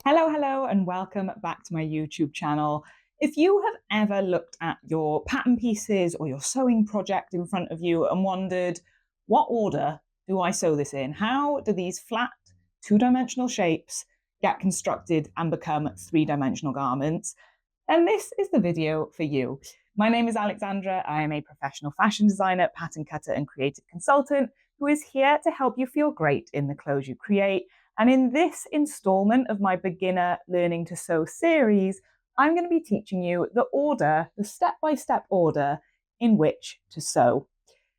Hello, and welcome back to my YouTube channel. If you have ever looked at your pattern pieces or your sewing project in front of you and wondered, what order do I sew this in? How do these flat two-dimensional shapes get constructed and become three-dimensional garments? Then this is the video for you. My name is Alexandra. I am a professional fashion designer, pattern cutter, and creative consultant who is here to help you feel great in the clothes you create. And in this installment of my beginner learning to sew series, I'm going to be teaching you the step-by-step order in which to sew.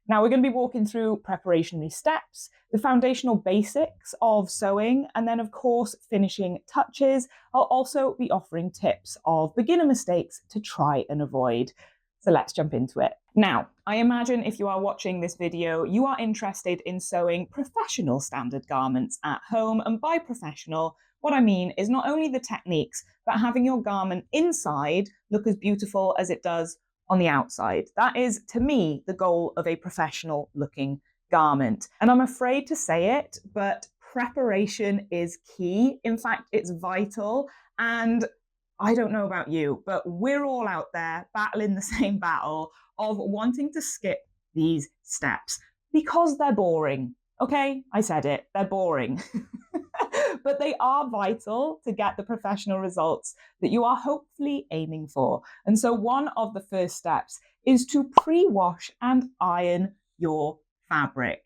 Now we're going to be walking through preparationary steps, the foundational basics of sewing, and then of course finishing touches. I'll also be offering tips of beginner mistakes to try and avoid. So let's jump into it. Now, I imagine if you are watching this video, you are interested in sewing professional standard garments at home. And by professional, what I mean is not only the techniques, but having your garment inside look as beautiful as it does on the outside. That is, to me, the goal of a professional looking garment. And I'm afraid to say it, but preparation is key. In fact, it's vital. And I don't know about you, but we're all out there battling the same battle of wanting to skip these steps because they're boring. Okay, I said it, they're boring. But they are vital to get the professional results that you are hopefully aiming for. And so one of the first steps is to pre-wash and iron your fabric.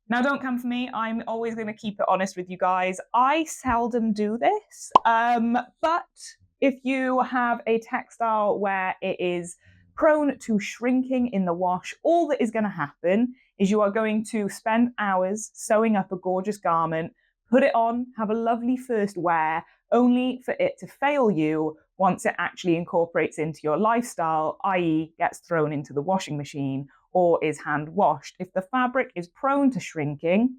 Now, don't come for me. I'm always going to keep it honest with you guys. I seldom do this, but if you have a textile where it is prone to shrinking in the wash, all that is going to happen is you are going to spend hours sewing up a gorgeous garment, put it on, have a lovely first wear, only for it to fail you once it actually incorporates into your lifestyle, i.e. gets thrown into the washing machine or is hand washed. If the fabric is prone to shrinking,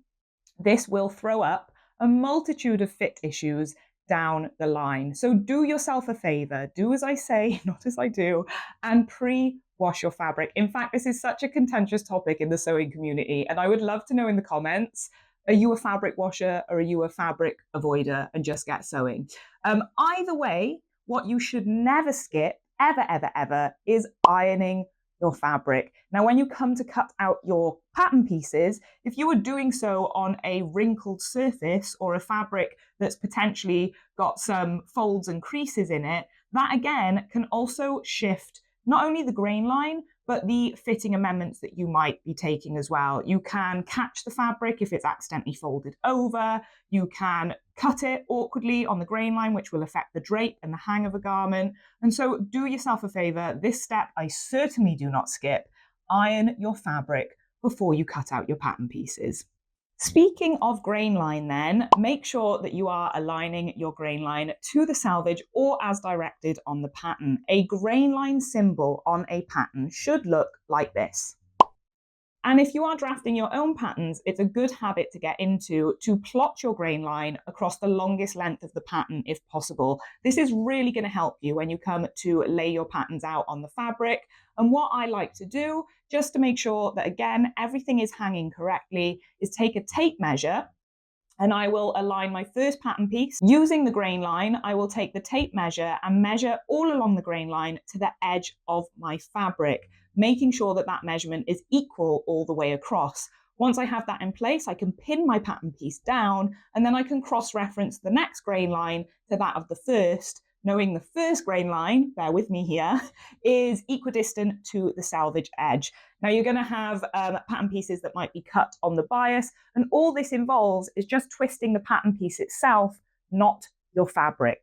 this will throw up a multitude of fit issues down the line. So do yourself a favor, do as I say, not as I do, and pre-wash your fabric. In fact, this is such a contentious topic in the sewing community, and I would love to know in the comments, are you a fabric washer or are you a fabric avoider and just get sewing? Either way, what you should never skip, ever, is ironing your fabric. Now, when you come to cut out your pattern pieces, if you are doing so on a wrinkled surface or a fabric that's potentially got some folds and creases in it, that again can also shift not only the grain line, but the fitting amendments that you might be taking as well. You can catch the fabric if it's accidentally folded over. You can cut it awkwardly on the grain line, which will affect the drape and the hang of a garment. And so do yourself a favor. This step I certainly do not skip. Iron your fabric before you cut out your pattern pieces. Speaking of grain line then, make sure that you are aligning your grain line to the selvage or as directed on the pattern. A grain line symbol on a pattern should look like this. And if you are drafting your own patterns, it's a good habit to get into to plot your grain line across the longest length of the pattern if possible. This is really going to help you when you come to lay your patterns out on the fabric. And what I like to do, just to make sure that, again, everything is hanging correctly, is take a tape measure and I will align my first pattern piece. Using the grain line, I will take the tape measure and measure all along the grain line to the edge of my fabric, making sure that that measurement is equal all the way across. Once I have that in place, I can pin my pattern piece down and then I can cross-reference the next grain line to that of the first, knowing the first grain line, bear with me here, is equidistant to the selvage edge. Now you're going to have pattern pieces that might be cut on the bias, and all this involves is just twisting the pattern piece itself, not your fabric.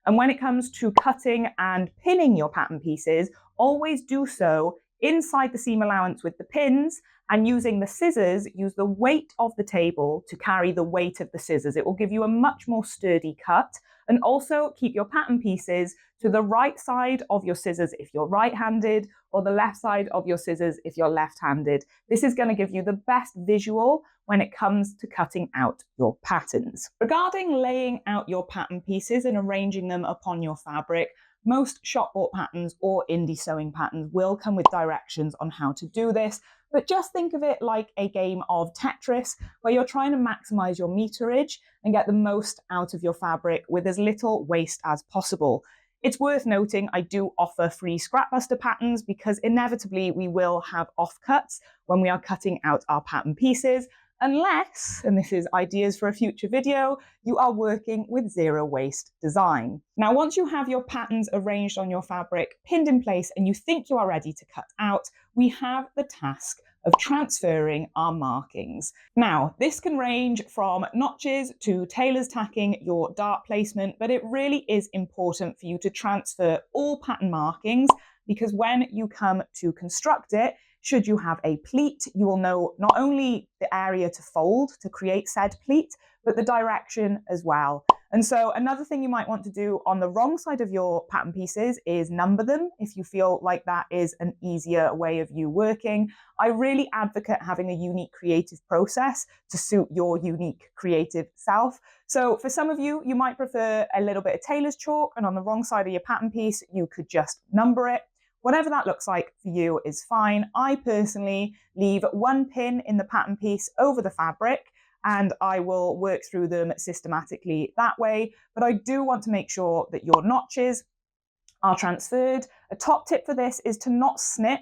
And when it comes to cutting and pinning your pattern pieces, always do so inside the seam allowance with the pins, and using the scissors, use the weight of the table to carry the weight of the scissors. It will give you a much more sturdy cut. And also keep your pattern pieces to the right side of your scissors if you're right-handed, or the left side of your scissors if you're left-handed. This is going to give you the best visual when it comes to cutting out your patterns. Regarding laying out your pattern pieces and arranging them upon your fabric, most shop bought patterns or indie sewing patterns will come with directions on how to do this. But just think of it like a game of Tetris where you're trying to maximize your meterage and get the most out of your fabric with as little waste as possible. It's worth noting I do offer free scrapbuster patterns because inevitably we will have offcuts when we are cutting out our pattern pieces, unless, and this is ideas for a future video, you are working with zero waste design. Now, once you have your patterns arranged on your fabric, pinned in place, and you think you are ready to cut out, we have the task of transferring our markings. Now, this can range from notches to tailor's tacking your dart placement, but it really is important for you to transfer all pattern markings because when you come to construct it, should you have a pleat, you will know not only the area to fold to create said pleat, but the direction as well. And so another thing you might want to do on the wrong side of your pattern pieces is number them if you feel like that is an easier way of you working. I really advocate having a unique creative process to suit your unique creative self. So for some of you, you might prefer a little bit of tailor's chalk, and on the wrong side of your pattern piece, you could just number it. Whatever that looks like for you is fine. I personally leave one pin in the pattern piece over the fabric and I will work through them systematically that way. But I do want to make sure that your notches are transferred. A top tip for this is to not snip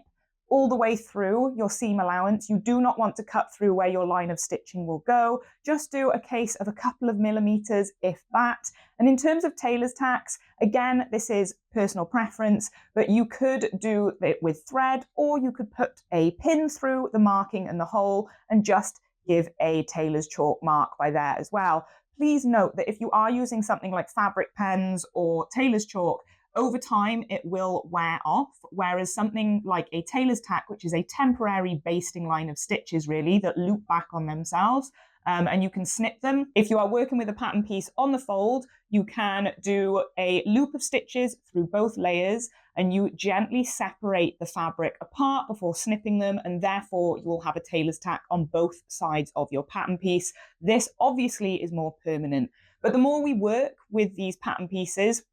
all the way through your seam allowance. You do not want to cut through where your line of stitching will go. Just do a case of a couple of millimeters, if that. And in terms of tailor's tacks, again, this is personal preference, but you could do it with thread, or you could put a pin through the marking and the hole and just give a tailor's chalk mark by there as well. Please note that if you are using something like fabric pens or tailor's chalk, over time it will wear off, whereas something like a tailor's tack, which is a temporary basting line of stitches really that loop back on themselves, and you can snip them. If you are working with a pattern piece on the fold, you can do a loop of stitches through both layers and you gently separate the fabric apart before snipping them, and therefore you will have a tailor's tack on both sides of your pattern piece. This obviously is more permanent, but the more we work with these pattern pieces,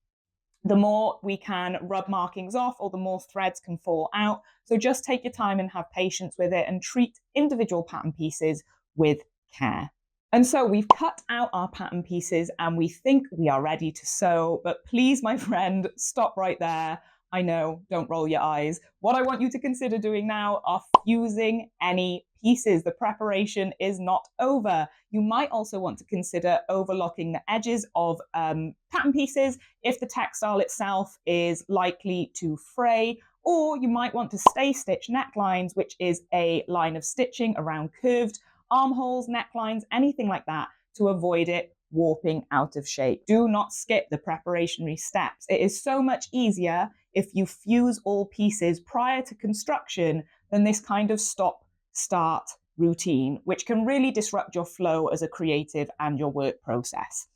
the more we can rub markings off or the more threads can fall out. So just take your time and have patience with it and treat individual pattern pieces with care. And so we've cut out our pattern pieces and we think we are ready to sew, but please, my friend, stop right there. I know, don't roll your eyes. What I want you to consider doing now are fusing any pieces. The preparation is not over. You might also want to consider overlocking the edges of pattern pieces if the textile itself is likely to fray, or you might want to stay stitch necklines, which is a line of stitching around curved armholes, necklines, anything like that, to avoid it warping out of shape. Do not skip the preparationary steps. It is so much easier if you fuse all pieces prior to construction than this kind of stop-start routine, which can really disrupt your flow as a creative and your work process.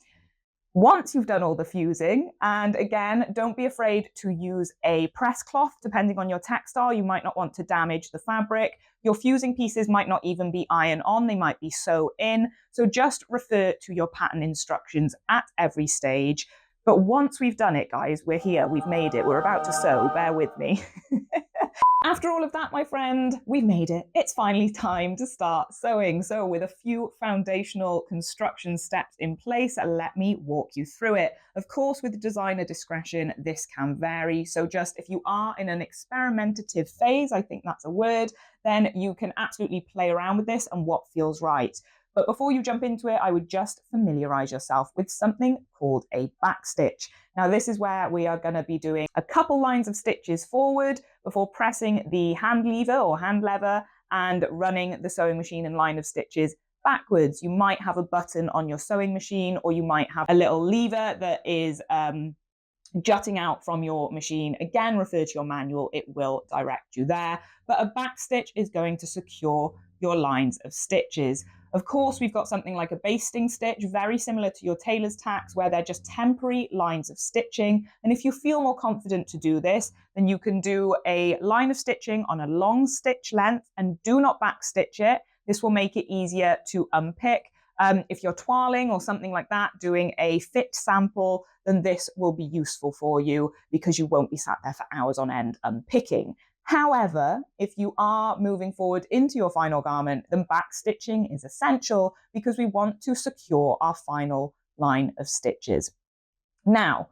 Once you've done all the fusing, and again, don't be afraid to use a press cloth, depending on your textile, you might not want to damage the fabric. Your fusing pieces might not even be iron on, they might be sew in. So just refer to your pattern instructions at every stage. But once we've done it, guys, we're here, we've made it, we're about to sew, bear with me. After all of that, my friend, we've made it. It's finally time to start sewing. So with a few foundational construction steps in place, let me walk you through it. Of course, with designer discretion, this can vary. So just if you are in an experimentative phase, I think that's a word, then you can absolutely play around with this and what feels right. But before you jump into it, I would just familiarize yourself with something called a backstitch. Now, this is where we are going to be doing a couple lines of stitches forward before pressing the hand lever or hand lever and running the sewing machine in line of stitches backwards. You might have a button on your sewing machine, or you might have a little lever that is jutting out from your machine. Again, refer to your manual, it will direct you there. But a backstitch is going to secure your lines of stitches. Of course, we've got something like a basting stitch, very similar to your tailor's tacks, where they're just temporary lines of stitching. And if you feel more confident to do this, then you can do a line of stitching on a long stitch length and do not backstitch it. This will make it easier to unpick. If you're toiling or something like that, doing a fit sample, then this will be useful for you because you won't be sat there for hours on end unpicking. However, if you are moving forward into your final garment, then back stitching is essential because we want to secure our final line of stitches. Now,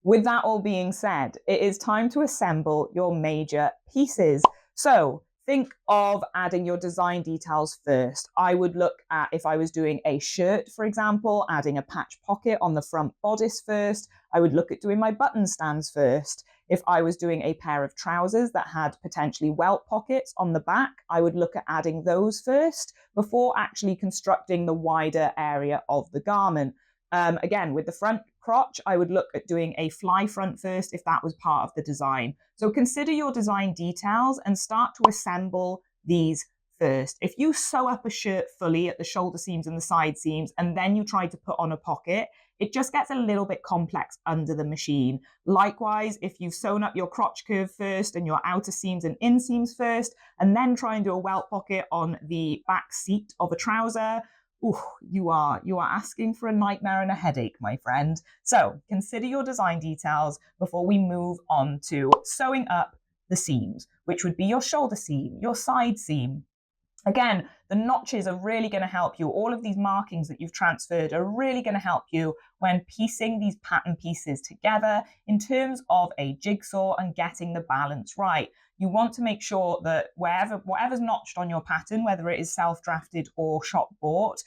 with that all being said, it is time to assemble your major pieces. So think of adding your design details first. I would look at, if I was doing a shirt, for example, adding a patch pocket on the front bodice first. I would look at doing my button stands first. If I was doing a pair of trousers that had potentially welt pockets on the back, I would look at adding those first before actually constructing the wider area of the garment. Again, with the front crotch, I would look at doing a fly front first if that was part of the design. So consider your design details and start to assemble these first. If you sew up a shirt fully at the shoulder seams and the side seams, and then you try to put on a pocket, it just gets a little bit complex under the machine. Likewise, if you've sewn up your crotch curve first and your outer seams and inseams first, and then try and do a welt pocket on the back seat of a trouser, ooh, you are asking for a nightmare and a headache, my friend. So consider your design details before we move on to sewing up the seams, which would be your shoulder seam, your side seam. Again, the notches are really going to help you. All of these markings that you've transferred are really going to help you when piecing these pattern pieces together in terms of a jigsaw and getting the balance right. You want to make sure that whatever's notched on your pattern, whether it is self-drafted or shop bought,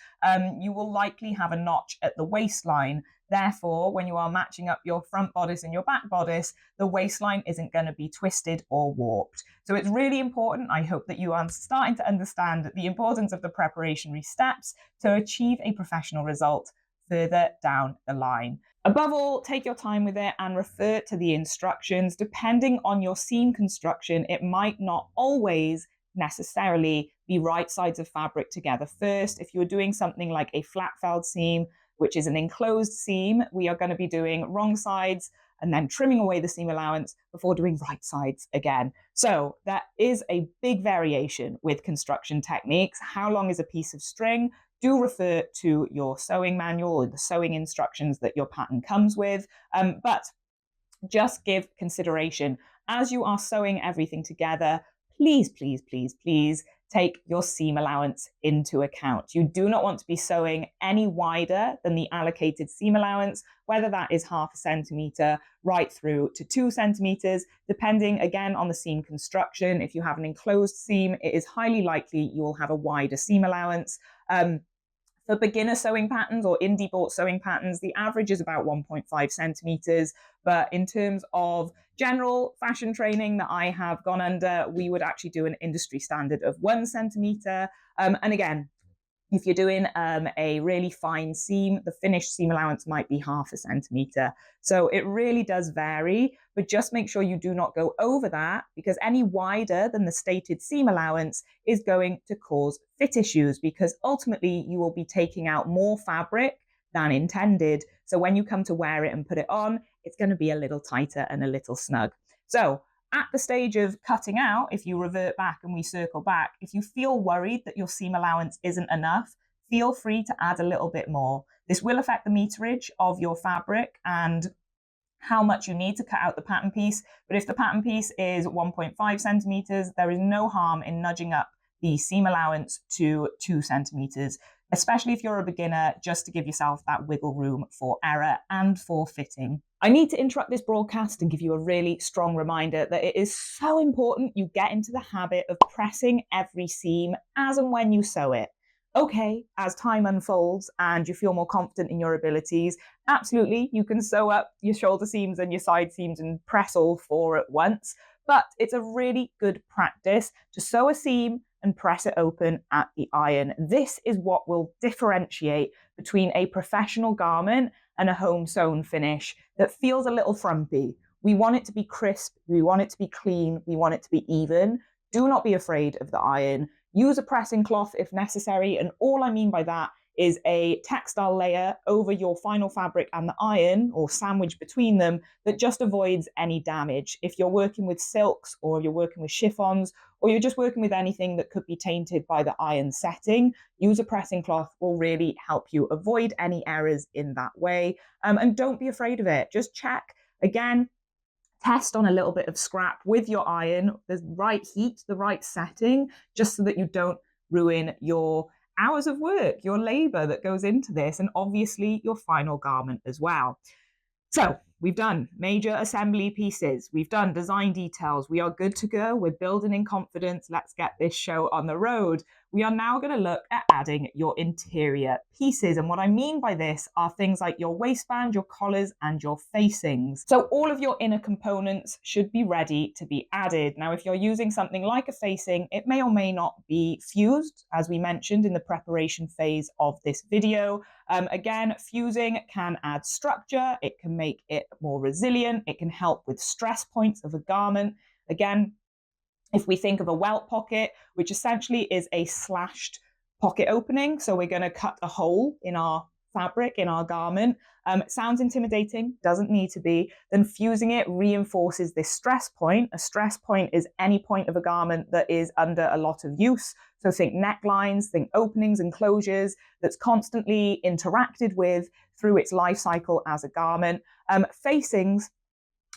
you will likely have a notch at the waistline. Therefore, when you are matching up your front bodice and your back bodice, the waistline isn't going to be twisted or warped. So it's really important. I hope that you are starting to understand the importance of the preparatory steps to achieve a professional result further down the line. Above all, take your time with it and refer to the instructions. Depending on your seam construction, it might not always necessarily be right sides of fabric together first. If you're doing something like a flat felled seam, which is an enclosed seam, we are going to be doing wrong sides and then trimming away the seam allowance before doing right sides again. So there is a big variation with construction techniques. How long is a piece of string? Do refer to your sewing manual or the sewing instructions that your pattern comes with, but just give consideration as you are sewing everything together. Please, please, please, please take your seam allowance into account. You do not want to be sewing any wider than the allocated seam allowance, whether that is 0.5 centimeter right through to 2 centimeters, depending again on the seam construction. If you have an enclosed seam, it is highly likely you will have a wider seam allowance. For beginner sewing patterns or indie bought sewing patterns, the average is about 1.5 centimeters. But in terms of general fashion training that I have gone under, we would actually do an industry standard of 1 centimeter. And again, if you're doing a really fine seam, the finished seam allowance might be 0.5 centimeter. So it really does vary, but just make sure you do not go over that, because any wider than the stated seam allowance is going to cause fit issues, because ultimately you will be taking out more fabric than intended. So when you come to wear it and put it on, it's going to be a little tighter and a little snug. So at the stage of cutting out, if you revert back and we circle back, if you feel worried that your seam allowance isn't enough, feel free to add a little bit more. This will affect the meterage of your fabric and how much you need to cut out the pattern piece. But if the pattern piece is 1.5 centimeters, there is no harm in nudging up the seam allowance to 2 centimeters, especially if you're a beginner, just to give yourself that wiggle room for error and for fitting. I need to interrupt this broadcast and give you a really strong reminder that it is so important you get into the habit of pressing every seam as and when you sew it. Okay, as time unfolds and you feel more confident in your abilities, absolutely, you can sew up your shoulder seams and your side seams and press all 4 at once. But it's a really good practice to sew a seam and press it open at the iron. This is what will differentiate between a professional garment and a home sewn finish that feels a little frumpy. We want it to be crisp, we want it to be clean, we want it to be even. Do not be afraid of the iron. Use a pressing cloth if necessary, and all I mean by that is a textile layer over your final fabric and the iron, or sandwich between them, that just avoids any damage. If you're working with silks, or you're working with chiffons, or you're just working with anything that could be tainted by the iron setting, use a pressing cloth will really help you avoid any errors in that way. And don't be afraid of it. Just check. Again, Test on a little bit of scrap with your iron, the right heat, the right setting, just so that you don't ruin your hours of work, your labor that goes into this, and obviously your final garment as well. So we've done major assembly pieces. We've done design details. We are good to go. We're building in confidence. Let's get this show on the road. We are now going to look at adding your interior pieces. And what I mean by this are things like your waistband, your collars, and your facings. So all of your inner components should be ready to be added. Now, if you're using something like a facing, it may or may not be fused, as we mentioned in the preparation phase of this video. Again, fusing can add structure, it can make it more resilient, it can help with stress points of a garment. Again, if we think of a welt pocket, which essentially is a slashed pocket opening, so we're going to cut a hole in our fabric, in our garment. It sounds intimidating, doesn't need to be. Then fusing it reinforces this stress point. A stress point is any point of a garment that is under a lot of use. So think necklines, think openings and closures that's constantly interacted with through its life cycle as a garment. Facings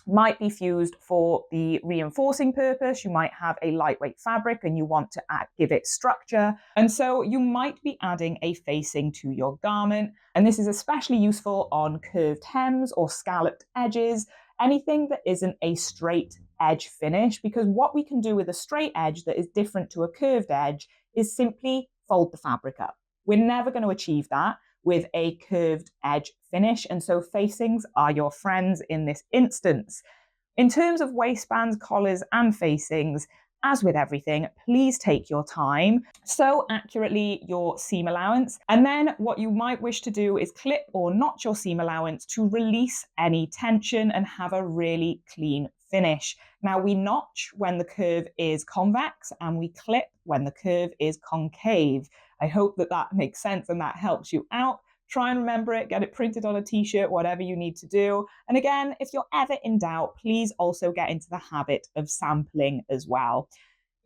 might be fused for the reinforcing purpose. You might have a lightweight fabric and you want to give it structure. And so you might be adding a facing to your garment. And this is especially useful on curved hems or scalloped edges, anything that isn't a straight edge finish, because what we can do with a straight edge that is different to a curved edge is simply fold the fabric up. We're never going to achieve that with a curved edge finish, and so facings are your friends in this instance. In terms of waistbands, collars, and facings, as with everything, please take your time. Sew accurately your seam allowance, and then what you might wish to do is clip or notch your seam allowance to release any tension and have a really clean finish. Now, we notch when the curve is convex and we clip when the curve is concave. I hope that that makes sense and that helps you out. Try and remember it, get it printed on a t-shirt, whatever you need to do. And again, if you're ever in doubt, please also get into the habit of sampling as well.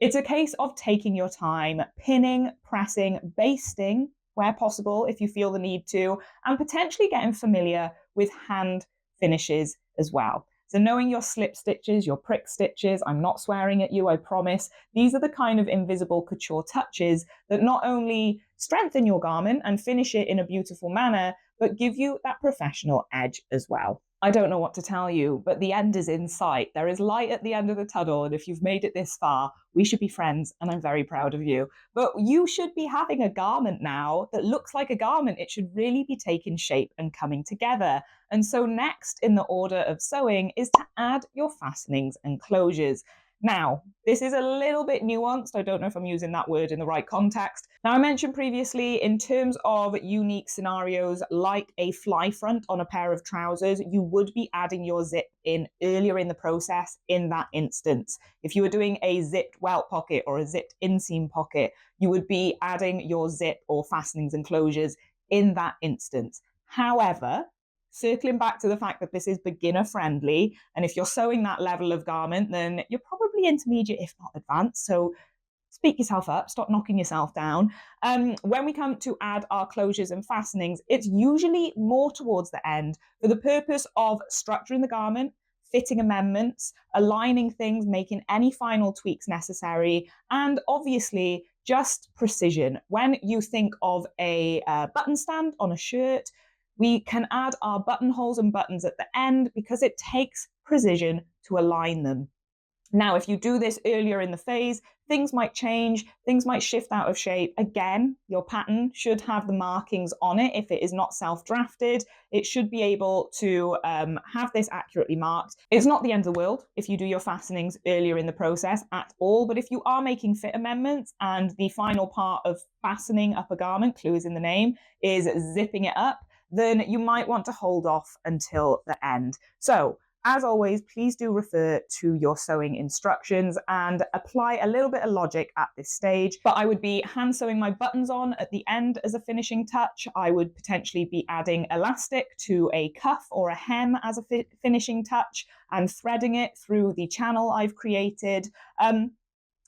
It's a case of taking your time, pinning, pressing, basting where possible if you feel the need to, and potentially getting familiar with hand finishes as well. So knowing your slip stitches, your prick stitches, I'm not swearing at you, I promise. These are the kind of invisible couture touches that not only strengthen your garment and finish it in a beautiful manner, but give you that professional edge as well. I don't know what to tell you, but the end is in sight. There is light at the end of the tunnel, and if you've made it this far, we should be friends, and I'm very proud of you. But you should be having a garment now that looks like a garment. It should really be taking shape and coming together. And so next in the order of sewing is to add your fastenings and closures. Now, this is a little bit nuanced. I don't know if I'm using that word in the right context. Now, I mentioned previously, in terms of unique scenarios like a fly front on a pair of trousers, you would be adding your zip in earlier in the process in that instance. If you were doing a zipped welt pocket or a zipped inseam pocket, you would be adding your zip or fastenings and closures in that instance. However, circling back to the fact that this is beginner friendly, and if you're sewing that level of garment, then you're probably intermediate, if not advanced. So speak yourself up, stop knocking yourself down. When we come to add our closures and fastenings, it's usually more towards the end for the purpose of structuring the garment, fitting amendments, aligning things, making any final tweaks necessary, and obviously just precision. When you think of a button stand on a shirt, we can add our buttonholes and buttons at the end because it takes precision to align them. Now, if you do this earlier in the phase, things might change, things might shift out of shape. Again, your pattern should have the markings on it. If it is not self-drafted, it should be able to have this accurately marked. It's not the end of the world if you do your fastenings earlier in the process at all, but if you are making fit amendments and the final part of fastening up a garment, clue is in the name, is zipping it up, then you might want to hold off until the end. So, as always, please do refer to your sewing instructions and apply a little bit of logic at this stage. But I would be hand sewing my buttons on at the end as a finishing touch. I would potentially be adding elastic to a cuff or a hem as a finishing touch and threading it through the channel I've created.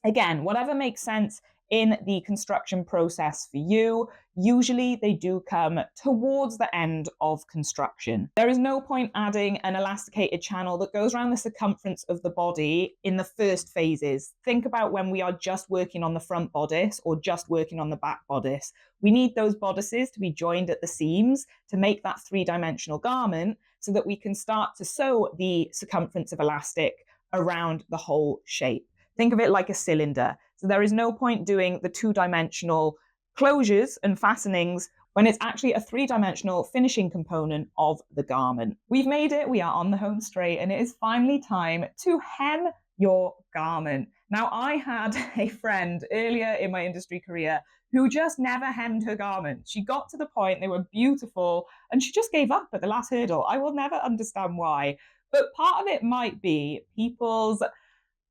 Again, whatever makes sense in the construction process for you. Usually they do come towards the end of construction. There is no point adding an elasticated channel that goes around the circumference of the body in the first phases. Think about when we are just working on the front bodice or just working on the back bodice. We need those bodices to be joined at the seams to make that three-dimensional garment so that we can start to sew the circumference of elastic around the whole shape. Think of it like a cylinder. So there is no point doing the two-dimensional closures and fastenings when it's actually a three-dimensional finishing component of the garment. We've made it, we are on the home straight, and it is finally time to hem your garment. Now, I had a friend earlier in my industry career who just never hemmed her garments. She got to the point, they were beautiful, and she just gave up at the last hurdle. I will never understand why. But part of it might be people's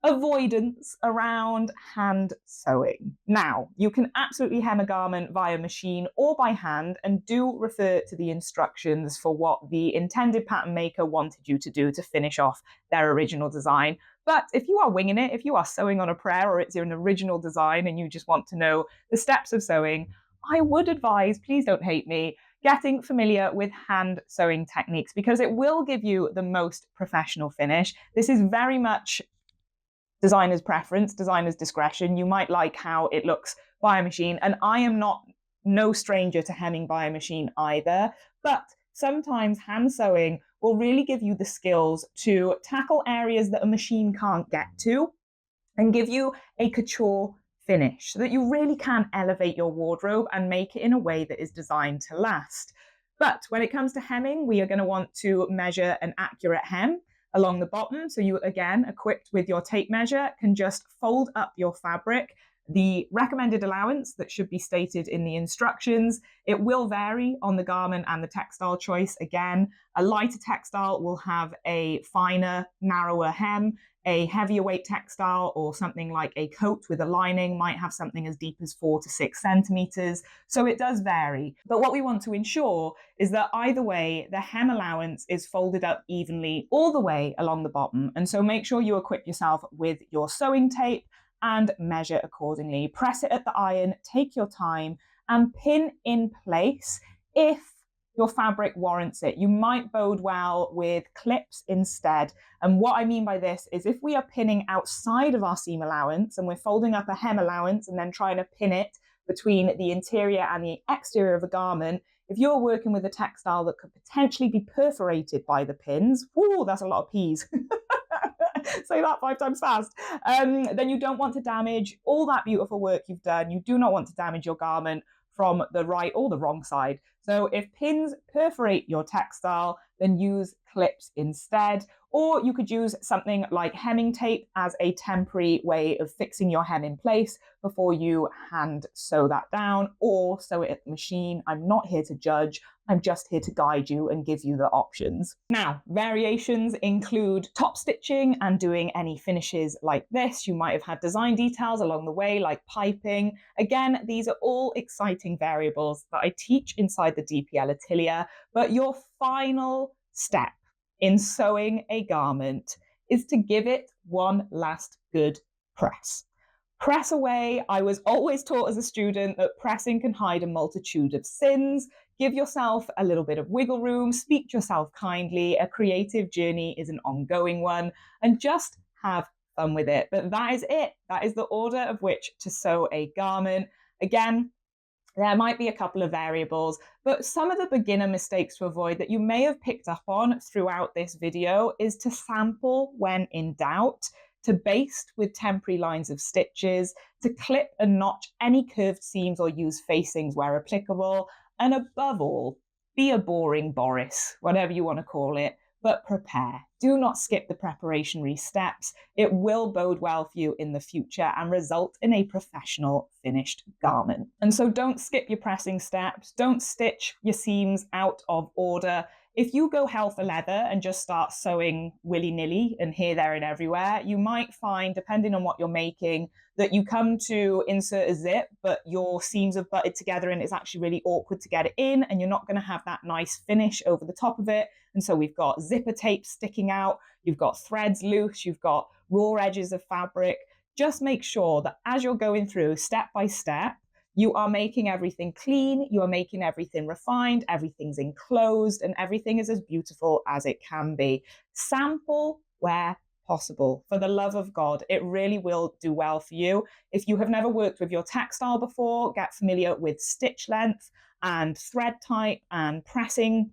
avoidance around hand sewing. Now, you can absolutely hem a garment via machine or by hand, and do refer to the instructions for what the intended pattern maker wanted you to do to finish off their original design. But if you are winging it, if you are sewing on a prayer or it's an original design and you just want to know the steps of sewing, I would advise, please don't hate me, getting familiar with hand sewing techniques, because it will give you the most professional finish. This is very much designer's preference, designer's discretion. You might like how it looks by a machine, and I am no stranger to hemming by a machine either, but sometimes hand sewing will really give you the skills to tackle areas that a machine can't get to and give you a couture finish so that you really can elevate your wardrobe and make it in a way that is designed to last. But when it comes to hemming, we are going to want to measure an accurate hem along the bottom. So you, again, equipped with your tape measure, can just fold up your fabric. The recommended allowance that should be stated in the instructions, it will vary on the garment and the textile choice. Again, a lighter textile will have a finer, narrower hem. A heavier weight textile or something like a coat with a lining might have something as deep as 4 to 6 centimeters. So it does vary. But what we want to ensure is that either way, the hem allowance is folded up evenly all the way along the bottom. And so make sure you equip yourself with your sewing tape and measure accordingly. Press it at the iron, take your time, and pin in place if your fabric warrants it. You might bode well with clips instead. And what I mean by this is if we are pinning outside of our seam allowance and we're folding up a hem allowance and then trying to pin it between the interior and the exterior of a garment, if you're working with a textile that could potentially be perforated by the pins, whoo, that's a lot of P's. Say that 5 times fast. Then you don't want to damage all that beautiful work you've done. You do not want to damage your garment from the right or the wrong side. So if pins perforate your textile, then use clips instead. Or you could use something like hemming tape as a temporary way of fixing your hem in place before you hand sew that down or sew it at the machine. I'm not here to judge. I'm just here to guide you and give you the options. Now, variations include top stitching and doing any finishes like this. You might have had design details along the way, like piping. Again, these are all exciting variables that I teach inside the DPL Atelier, but your final step in sewing a garment is to give it one last good press. Press away. I was always taught as a student that pressing can hide a multitude of sins. Give yourself a little bit of wiggle room, speak to yourself kindly. A creative journey is an ongoing one, and just have fun with it. But that is it. That is the order of which to sew a garment. Again, there might be a couple of variables, but some of the beginner mistakes to avoid that you may have picked up on throughout this video is to sample when in doubt, to baste with temporary lines of stitches, to clip and notch any curved seams or use facings where applicable, and above all, be a boring Boris, whatever you want to call it, but prepare. Do not skip the preparationary steps. It will bode well for you in the future and result in a professional finished garment. And so don't skip your pressing steps. Don't stitch your seams out of order. If you go hell for leather and just start sewing willy-nilly and here, there, and everywhere, you might find, depending on what you're making, that you come to insert a zip, but your seams have butted together and it's actually really awkward to get it in, and you're not going to have that nice finish over the top of it. And so we've got zipper tape sticking out, you've got threads loose, you've got raw edges of fabric. just make sure that as you're going through step by step, you are making everything clean, you are making everything refined, everything's enclosed, and everything is as beautiful as it can be. Sample where possible. For the love of God, it really will do well for you. If you have never worked with your textile before, get familiar with stitch length and thread type and pressing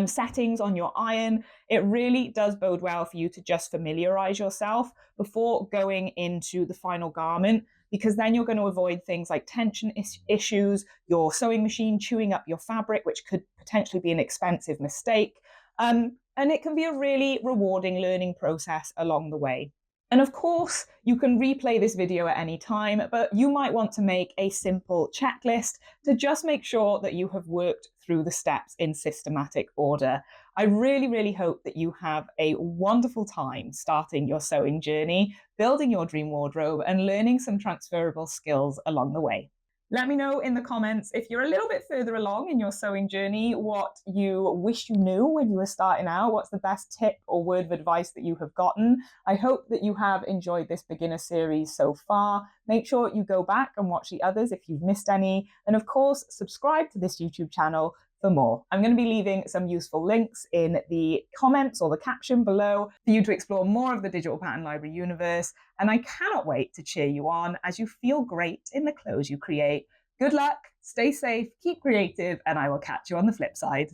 settings on your iron. It really does bode well for you to just familiarize yourself before going into the final garment, because then you're going to avoid things like tension issues, your sewing machine chewing up your fabric, which could potentially be an expensive mistake. And it can be a really rewarding learning process along the way. And of course, you can replay this video at any time, but you might want to make a simple checklist to just make sure that you have worked through the steps in systematic order. I really, really hope that you have a wonderful time starting your sewing journey, building your dream wardrobe, and learning some transferable skills along the way. Let me know in the comments if you're a little bit further along in your sewing journey, what you wish you knew when you were starting out. What's the best tip or word of advice that you have gotten? I hope that you have enjoyed this beginner series so far. Make sure you go back and watch the others if you've missed any. And of course, subscribe to this YouTube channel for more. I'm going to be leaving some useful links in the comments or the caption below for you to explore more of the Digital Pattern Library universe. And I cannot wait to cheer you on as you feel great in the clothes you create. Good luck, stay safe, keep creative, and I will catch you on the flip side.